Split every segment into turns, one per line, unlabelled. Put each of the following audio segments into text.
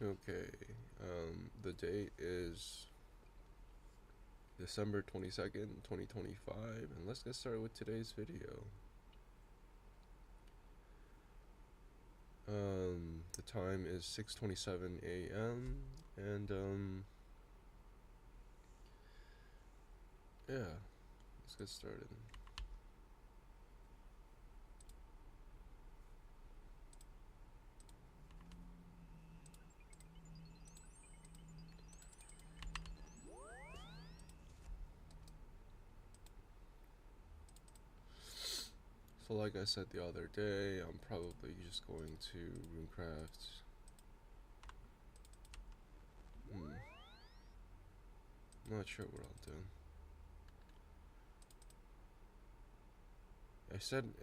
Okay, the date is December 22nd, 2025, and let's get started with today's video. The time is 6:27 a.m. and yeah, let's get started. So like I said the other day, I'm probably just going to runecraft. I'm not sure what I'll do. I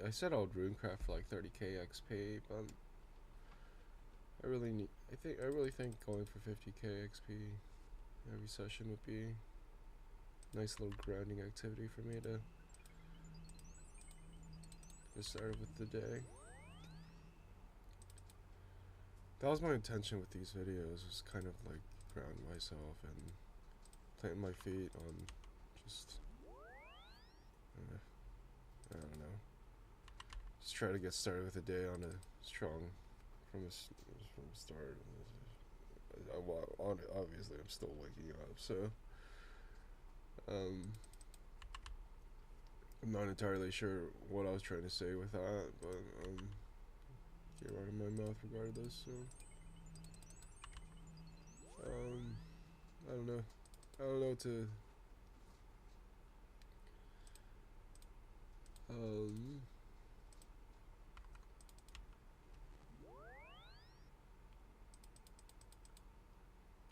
said I would runecraft for like 30k XP, but I really think going for 50k XP every session would be a nice little grounding activity for me to get started with the day. That was my intention with these videos, was kind of like ground myself and plant my feet on just, I don't know, just try to get started with the day on a strong, from the start. Obviously I'm still waking up, so I'm not entirely sure what I was trying to say with that, but get right in my mouth regardless, so I don't know. I don't know to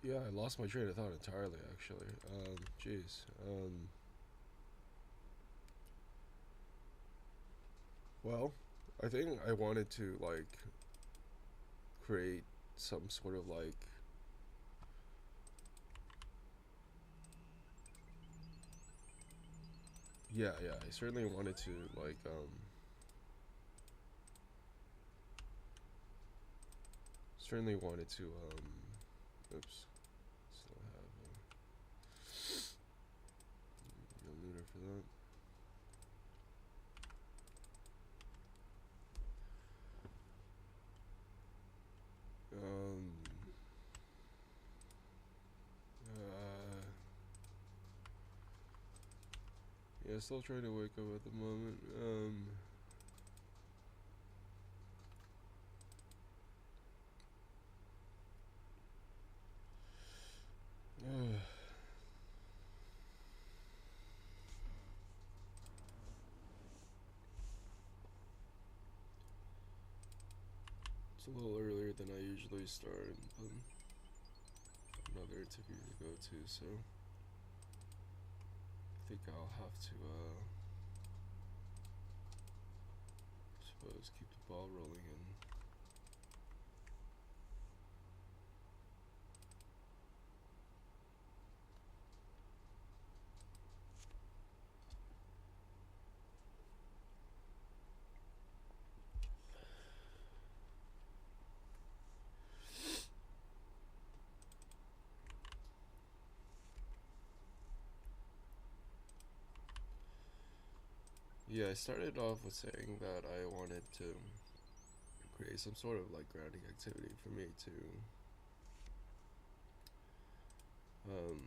yeah, I lost my train of thought entirely, actually. Jeez. Well, I think I wanted to, like, create some sort of, like, yeah, I certainly wanted to, like, oops, still have a looter for that. Yeah, still trying to wake up at the moment. It's a little earlier than I usually start, but another interview to go to, so I think I'll have to, suppose, keep the ball rolling and yeah, I started off with saying that I wanted to create some sort of like grounding activity for me to um,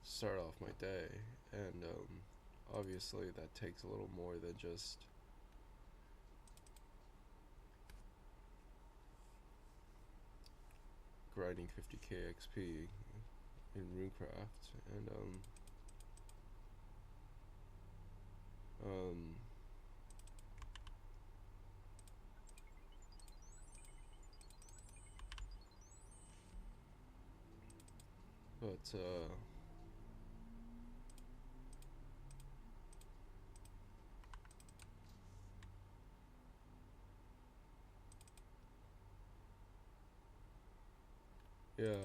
start off my day, and obviously that takes a little more than just grinding 50k XP in runecraft, and but yeah,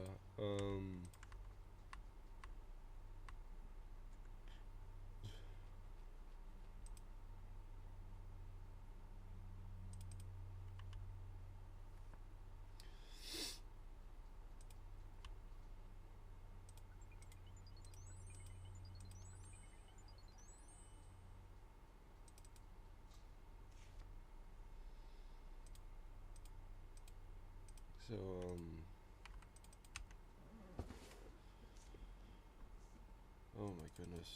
So, oh my goodness.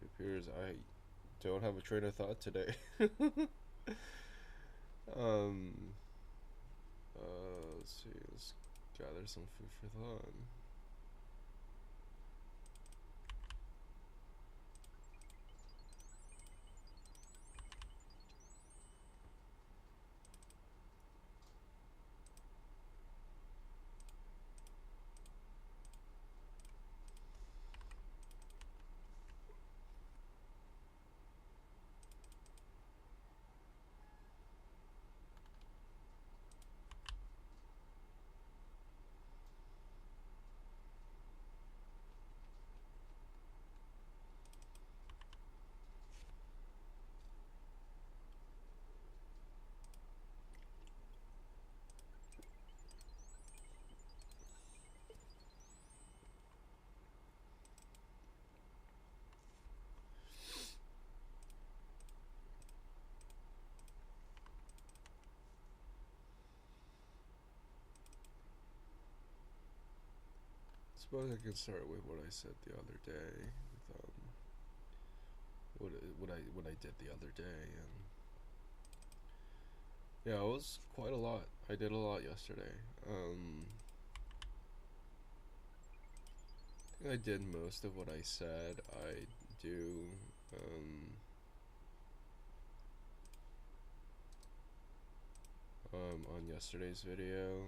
It appears I don't have a train of thought today. Let's see, let's gather some food for thought. Suppose I could start with what I said the other day, with, what I did the other day, and yeah, it was quite a lot. I did a lot yesterday. I think I did most of what I said I do. On yesterday's video,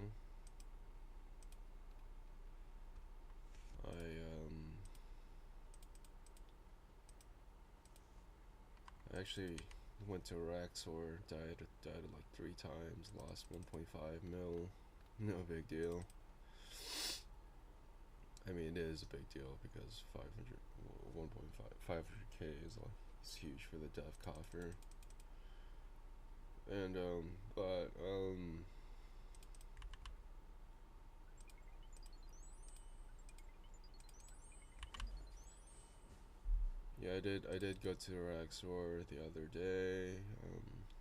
I actually went to Raxor, died like 3 times, lost 1.5 mil. No big deal. I mean, it is a big deal because 500k is like, it's huge for the dev coffer. And yeah, I did go to Raxor the other day.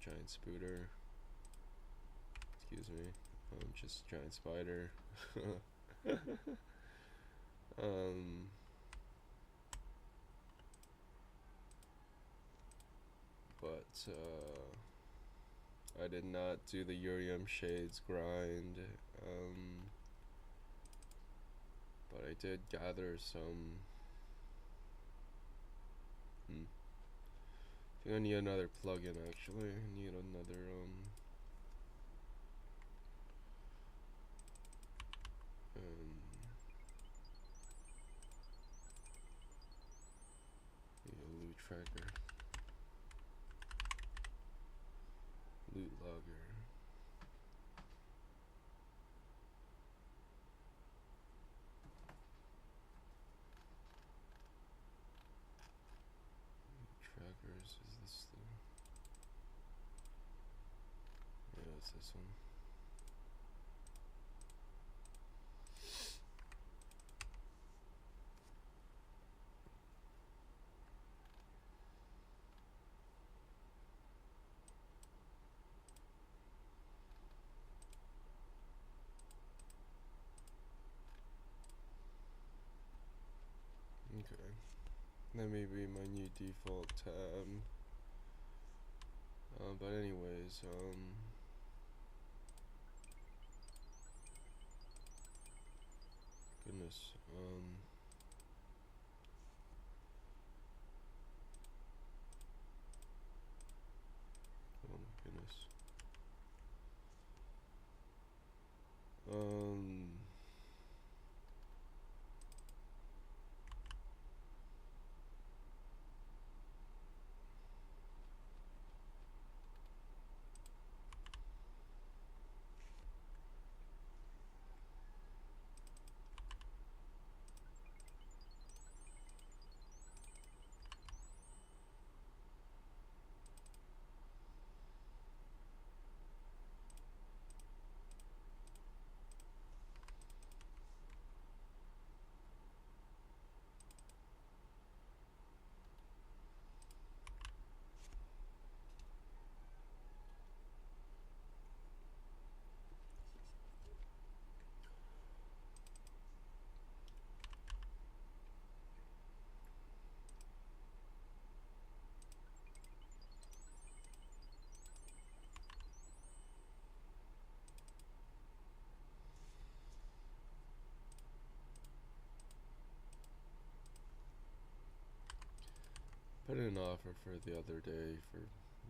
Giant spooter. Excuse me. Just giant spider. But I did not do the Urium Shades grind. But I did gather some. I think I need another plugin actually. I need another need a loot tracker. Loot logger. Trackers, is this the... Yeah, it's this one. Okay, that may be my new default tab. But anyways, goodness, oh my goodness. put in an offer for the other day for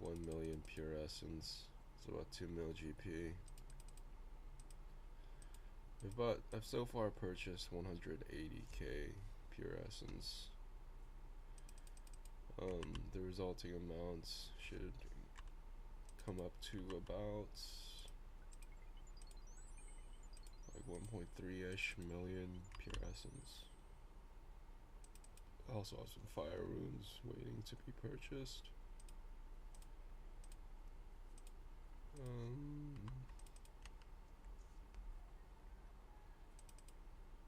1 million pure essence. It's about 2 mil GP. I've so far purchased 180k pure essence. The resulting amounts should come up to about like 1.3-ish million pure essence. I also have some fire runes waiting to be purchased.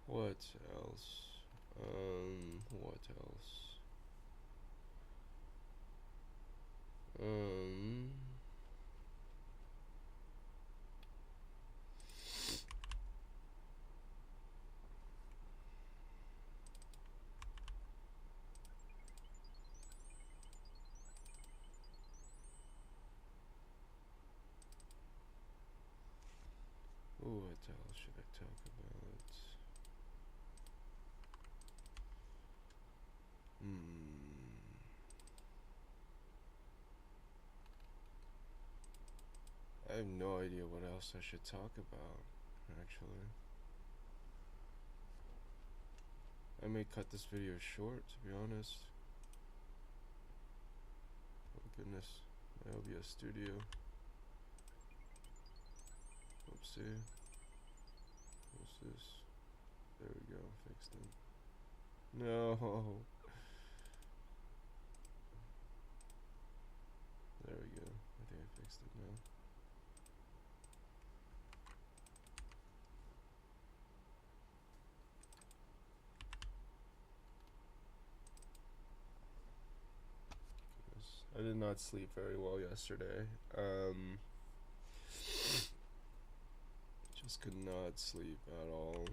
What else? What else? What else should I talk about? I have no idea what else I should talk about, actually. I may cut this video short, to be honest. Oh goodness, my OBS studio. Oopsie. What's this? There we go, fixed it. No. There we go. I think I fixed it now. I did not sleep very well yesterday. Just could not sleep at all.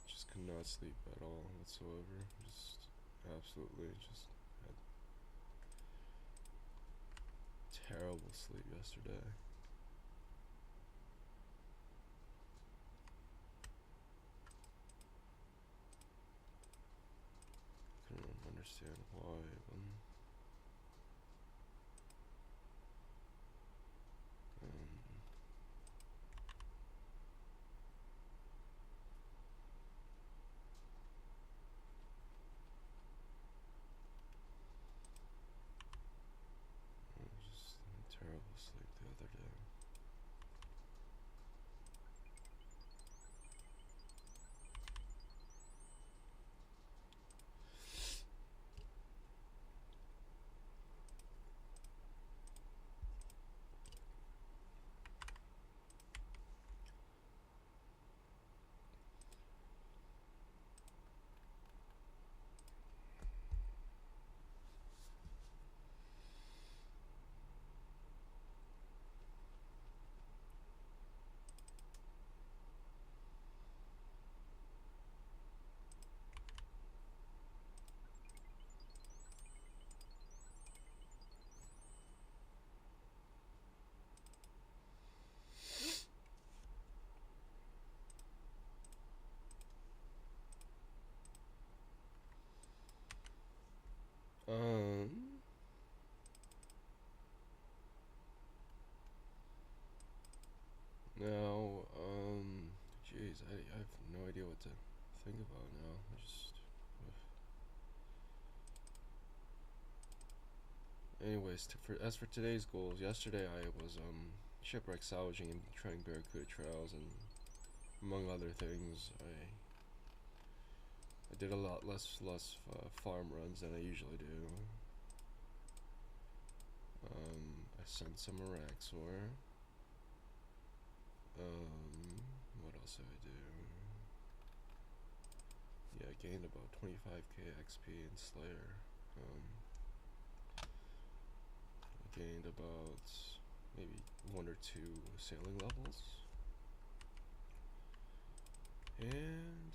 Just could not sleep at all whatsoever. Just absolutely just had terrible sleep yesterday. Couldn't understand why. Just terrible sleep the other day. Now, geez, I have no idea what to think about now. Anyways, as for today's goals, yesterday I was shipwreck salvaging and trying Barracuda trails, and among other things, I did a lot less farm runs than I usually do. I sent some Araxor. What else did I do? Yeah, I gained about 25k XP in Slayer. I gained about maybe 1 or 2 sailing levels. And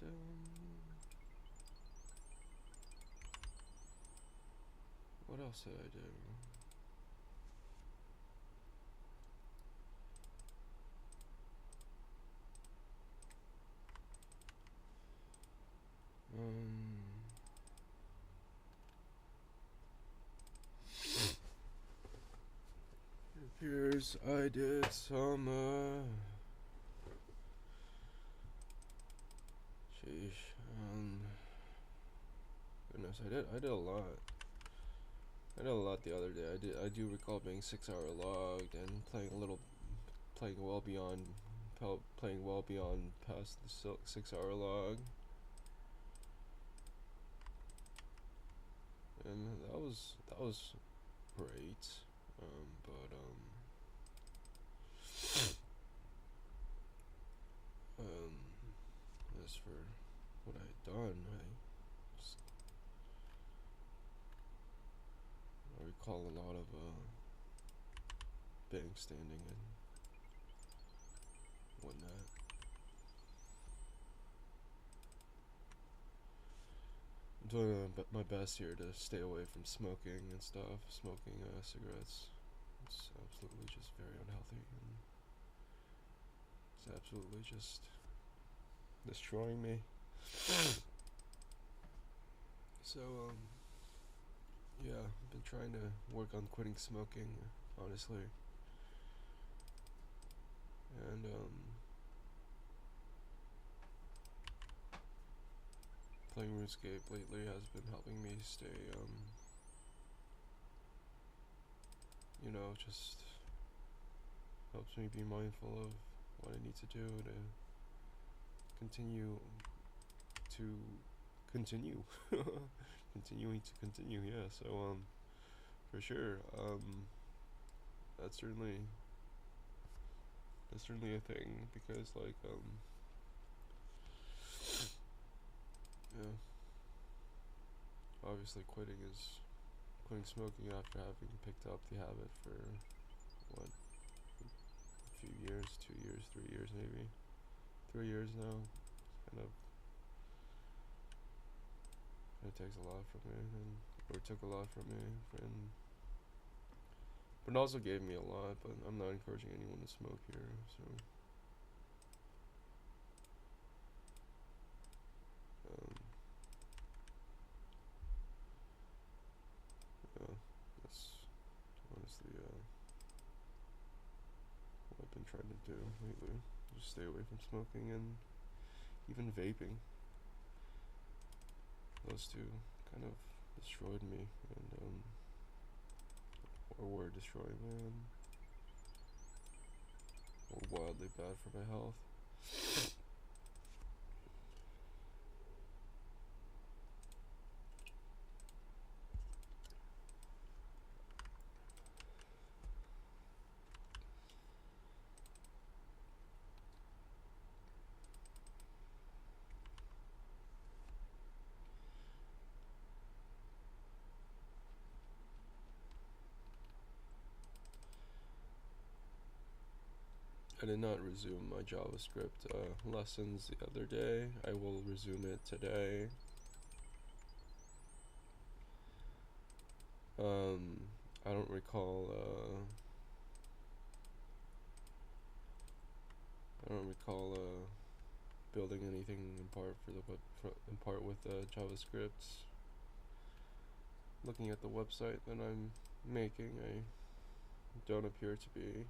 what else did I do? years I did some sheesh. Goodness, I did a lot. I did a lot the other day. I do recall being 6 hour logged and playing well beyond past the 6 hour log. And that was great. As for what I had done, I recall a lot of bank standing and whatnot. I'm doing my best here to stay away from smoking and stuff. Smoking cigarettes. It's absolutely just very unhealthy, and it's absolutely just destroying me. So, yeah, I've been trying to work on quitting smoking, honestly. And, playing RuneScape lately has been helping me stay, just helps me be mindful of what I need to do to continue continuing to continue, yeah. So for sure, that's certainly a thing, because like yeah, obviously quitting smoking after having picked up the habit for what, a few years, 2 years, 3 years, maybe 3 years now. It takes a lot from me, or took a lot from me, but it also gave me a lot. But I'm not encouraging anyone to smoke here, so yeah, that's honestly what I've been trying to do lately. Just stay away from smoking and even vaping. Those two kind of destroyed me, and or were destroying me, and were wildly bad for my health. I did not resume my JavaScript lessons the other day. I will resume it today. I don't recall building anything in part with JavaScript. Looking at the website that I'm making, I don't appear to be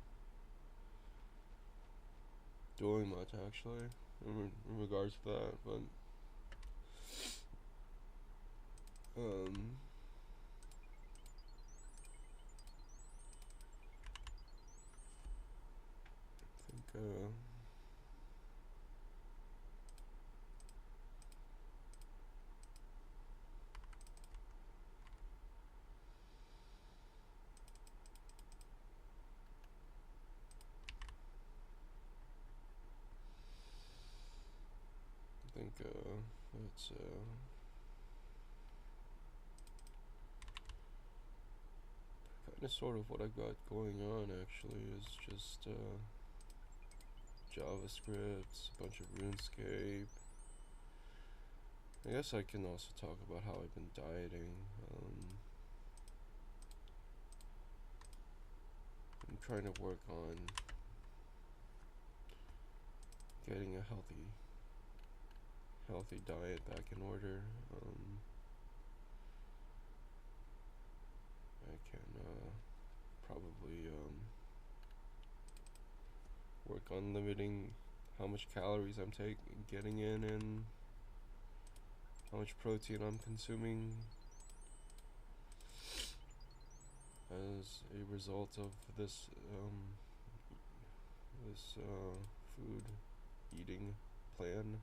doing much, actually, in regards to that, but I think it's kind of sort of what I've got going on, actually, is just JavaScript, a bunch of RuneScape. I guess I can also talk about how I've been dieting. I'm trying to work on getting a healthy diet back in order. I can probably work on limiting how much calories I'm getting in, and how much protein I'm consuming as a result of this food eating plan.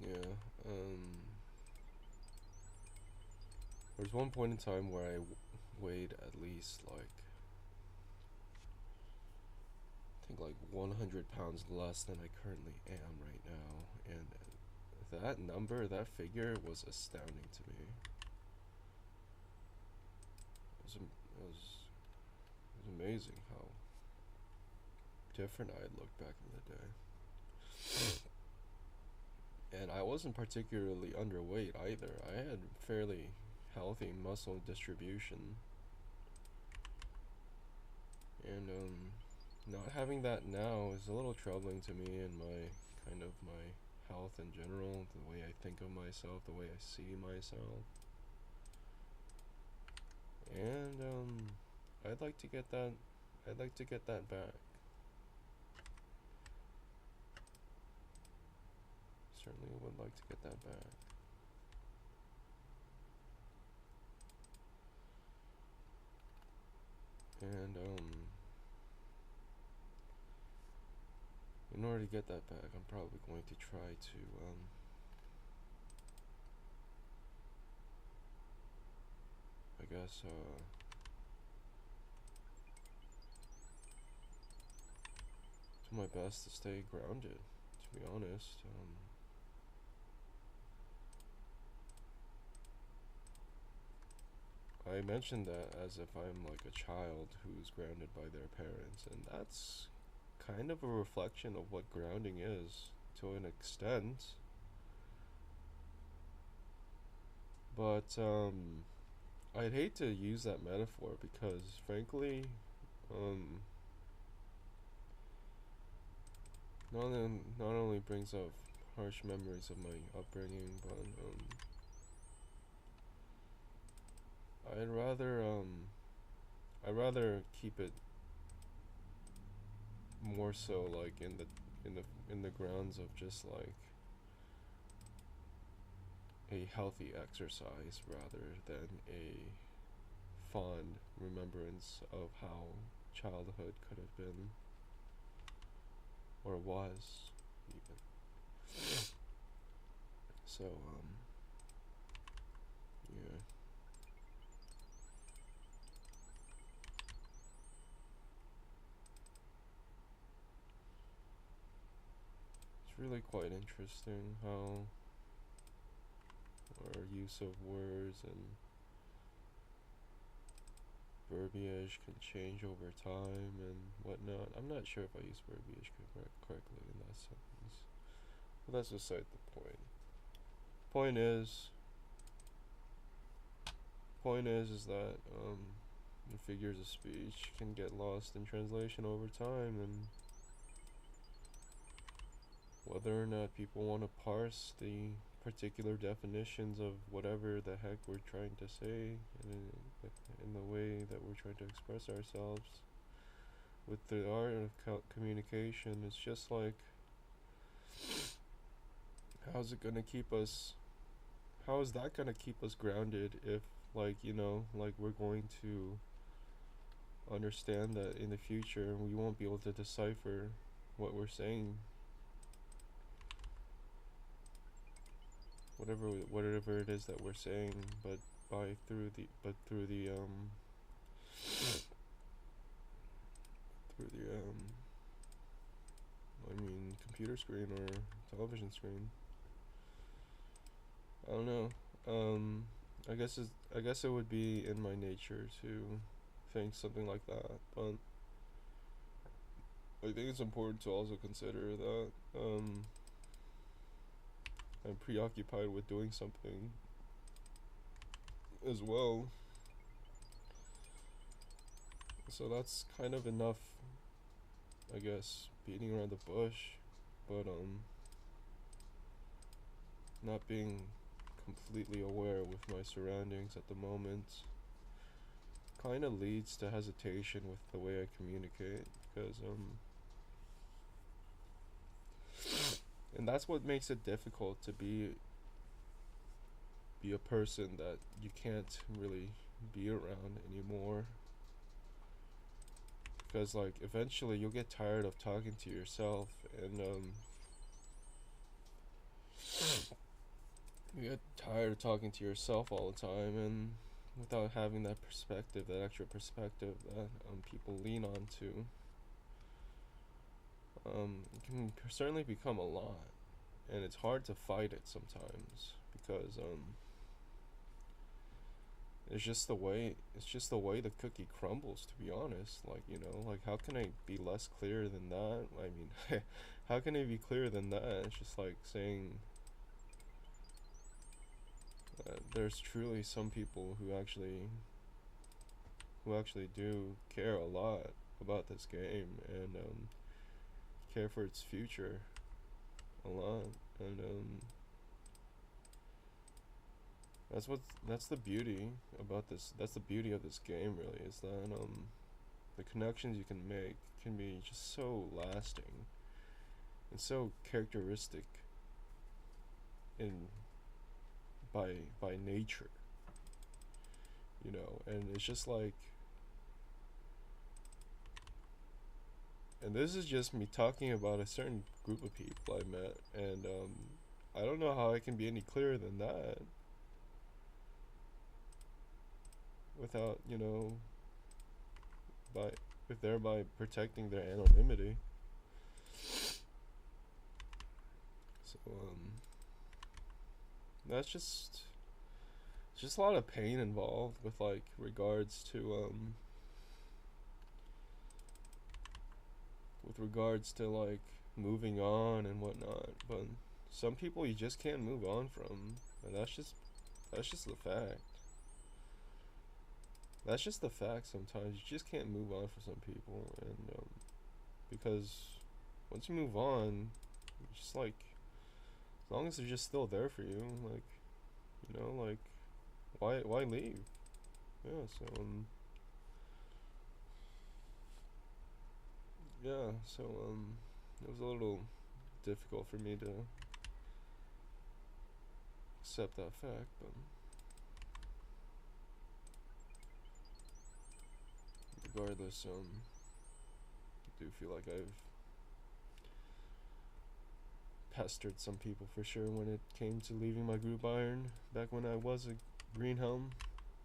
Yeah, there's one point in time where I weighed at least like, I think like 100 pounds less than I currently am right now, and that number, that figure was astounding to me. It was amazing how different I had looked back in the day. And I wasn't particularly underweight either. I had fairly healthy muscle distribution. And not having that now is a little troubling to me, and my health in general, the way I think of myself, the way I see myself. And I'd like to get that back. Certainly would like to get that back. And in order to get that back, I'm probably going to try to I guess do my best to stay grounded, to be honest. I mentioned that as if I'm like a child who's grounded by their parents, and that's kind of a reflection of what grounding is to an extent. But I'd hate to use that metaphor because, frankly, not only brings up harsh memories of my upbringing, but I'd rather keep it more so like in the grounds of just like a healthy exercise rather than a fond remembrance of how childhood could have been or was even. So yeah. It's really quite interesting how our use of words and verbiage can change over time and whatnot. I'm not sure if I use verbiage correctly in that sentence, but that's beside the point. Point is that the figures of speech can get lost in translation over time, and whether or not people want to parse the particular definitions of whatever the heck we're trying to say in the way that we're trying to express ourselves with the art of communication, it's just like, how's it gonna keep us how is that gonna keep us grounded if, like, like we're going to understand that in the future we won't be able to decipher what we're saying whatever it is that we're saying, but through the through the I mean computer screen or television screen. I don't know. I guess it would be in my nature to think something like that, but I think it's important to also consider that I'm preoccupied with doing something as well. So that's kind of enough, I guess, beating around the bush, but not being completely aware with my surroundings at the moment kind of leads to hesitation with the way I communicate, because and that's what makes it difficult to be a person that you can't really be around anymore, because like eventually you'll get tired of talking to yourself, and you get tired of talking to yourself all the time, and without having that perspective, that extra perspective that people lean on to, it can certainly become a lot, and it's hard to fight it sometimes, because it's just the way the cookie crumbles, to be honest. Like, you know, like, how can I be less clear than that? I mean, how can I be clearer than that? It's just like saying there's truly some people who actually do care a lot about this game, and care for its future a lot, and that's the beauty about this. That's the beauty of this game, really, is that the connections you can make can be just so lasting and so characteristic in by nature, you know. And it's just like, and this is just me talking about a certain group of people I met, and I don't know how I can be any clearer than that without, you know, thereby protecting their anonymity. So that's just a lot of pain involved with like regards to like moving on and whatnot. But some people you just can't move on from, and that's just the fact. That's just the fact. Sometimes you just can't move on for some people, and because once you move on, it's just like, as long as they're just still there for you, like, you know, like, why leave? Yeah. So yeah. So it was a little difficult for me to accept that fact, but regardless, I do feel like I've pestered some people for sure when it came to leaving my group iron back when I was a green helm,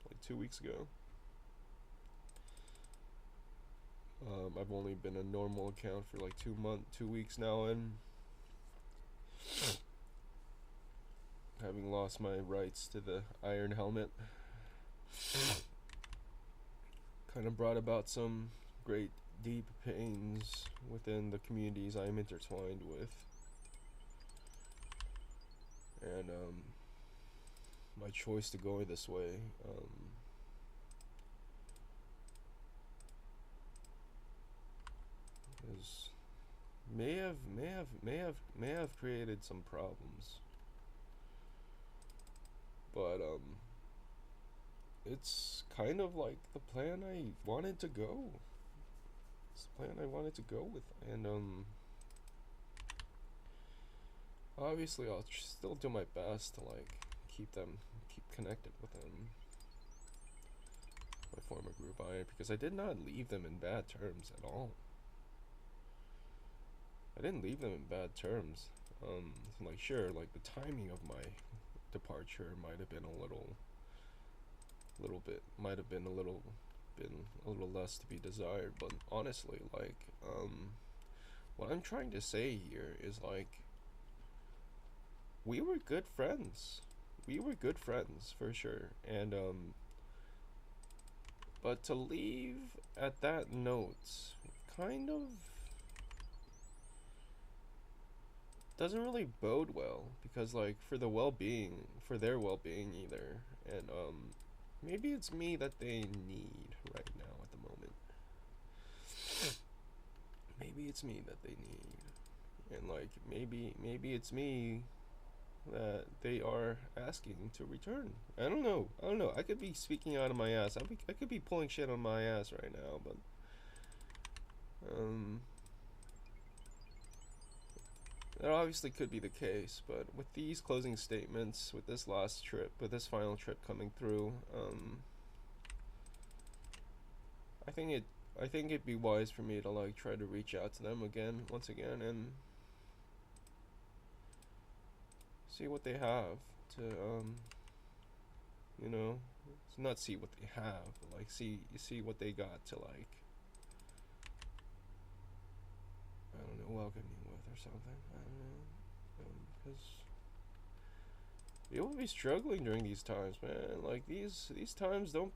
like 2 weeks ago. I've only been a normal account for like 2 weeks now, and having lost my rights to the iron helmet kind of brought about some great deep pains within the communities I am intertwined with, and my choice to go this way is may have created some problems, but it's kind of like the plan I wanted to go. It's the plan I wanted to go with, and obviously I'll still do my best to like keep connected with them, my former group iron, because I did not leave them in bad terms at all. I didn't leave them in bad terms. Like, sure, like the timing of my departure might have been a little bit, might have been a little less to be desired. But honestly, like, what I'm trying to say here is like, we were good friends. We were good friends for sure, and but to leave at that note kind of doesn't really bode well, because like for the well-being, for their well-being either, and maybe it's me that they need right now at the moment. Maybe it's me that they need, and like maybe it's me that they are asking to return. I don't know. I don't know. I could be speaking out of my ass. I could be pulling shit on my ass right now, but um, that obviously could be the case. But with these closing statements, with this last trip, with this final trip coming through, I think it'd be wise for me to like try to reach out to them again, once again, and see what they have to you know, not see what they have, but like see what they got to like, I don't know, welcome me with or something. I don't know, because you'll be struggling during these times, man. Like these times don't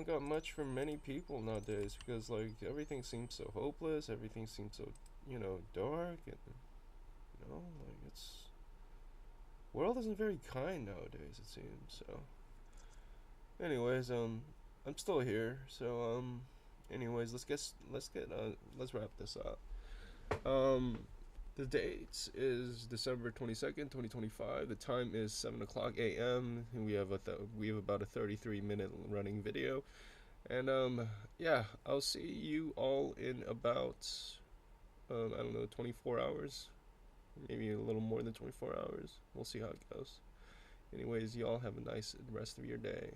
got much for many people nowadays, because like everything seems so hopeless, everything seems so, you know, dark, and you know, like it's world isn't very kind nowadays, it seems. So anyways, I'm still here, so anyways, let's wrap this up. um the date is December 22nd, 2025. The time is 7 o'clock a.m. and we have about a 33-minute running video. And yeah, I'll see you all in about I don't know, 24 hours, maybe a little more than 24 hours. We'll see how it goes. Anyways, y'all have a nice rest of your day.